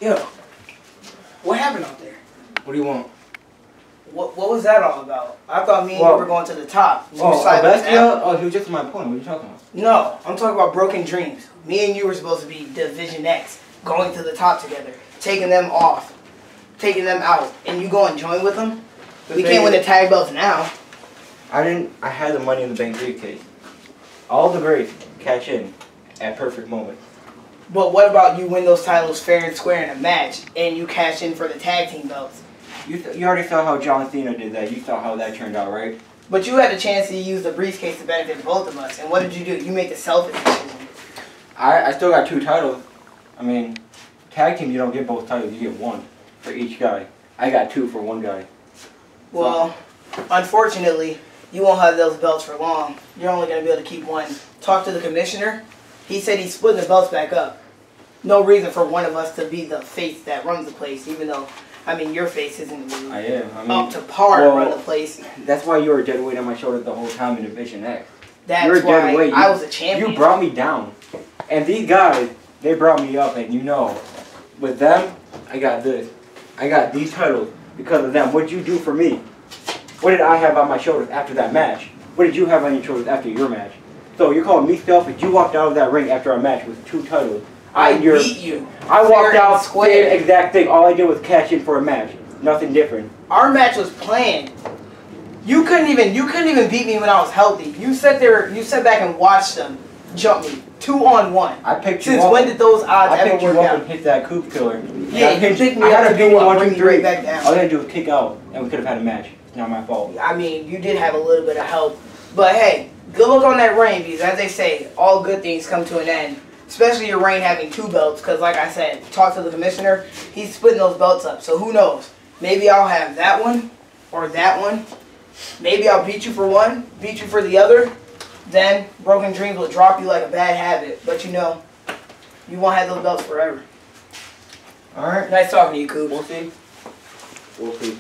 Yo, what happened out there? What do you want? What was that all about? I thought me and you were going to the top. Bestia? Oh, he was just my opponent. What are you talking about? No, I'm talking about Broken Dreams. Me and you were supposed to be Division X, going to the top together, taking them off, taking them out, and you go and join with them? We can't win the tag belts now. I had the money in the bank briefcase. All the greats catch in at perfect moment. But what about you win those titles fair and square in a match, and you cash in for the tag team belts? You already saw how John Cena did that. You saw how that turned out, right? But you had a chance to use the briefcase to benefit both of us, and what did you do? You made the selfish decision. I still got 2 titles. I mean, tag team, you don't get both titles. You get 1 for each guy. I got 2 for 1 guy. Well, unfortunately, you won't have those belts for long. You're only going to be able to keep 1. Talk to the commissioner. He said he's splitting the belts back up. No reason for one of us to be the face that runs the place, even though, I mean, your face isn't really up to par to run the place. That's why you were a dead weight on my shoulder the whole time in Division X. That's why I was a champion. You brought me down. And these guys, they brought me up, and you know, with them, I got this. I got these titles because of them. What did you do for me? What did I have on my shoulders after that match? What did you have on your shoulders after your match? So you're calling me selfish? You walked out of that ring after our match with 2 titles. I beat you. I walked out, same exact thing. All I did was cash in for a match. Nothing different. Our match was planned. You couldn't even beat me when I was healthy. You sat back and watched them jump me 2-on-1. I picked you up. Since when did those odds ever work out? I picked you up and hit that coup killer. Yeah, you picked me up and do 1, 2, 3 back down. All I had to do was kick out, and we could have had a match. It's not my fault. I mean, you did have a little bit of help, but hey, good luck on that reign, because as they say, all good things come to an end. Especially your reign having 2 belts, because like I said, talk to the commissioner, he's splitting those belts up. So who knows? Maybe I'll have that one, or that one. Maybe I'll beat you for one, beat you for the other. Then Broken Dreams will drop you like a bad habit. But you know, you won't have those belts forever. Alright. Nice talking to you, Coop. We'll see. We'll see.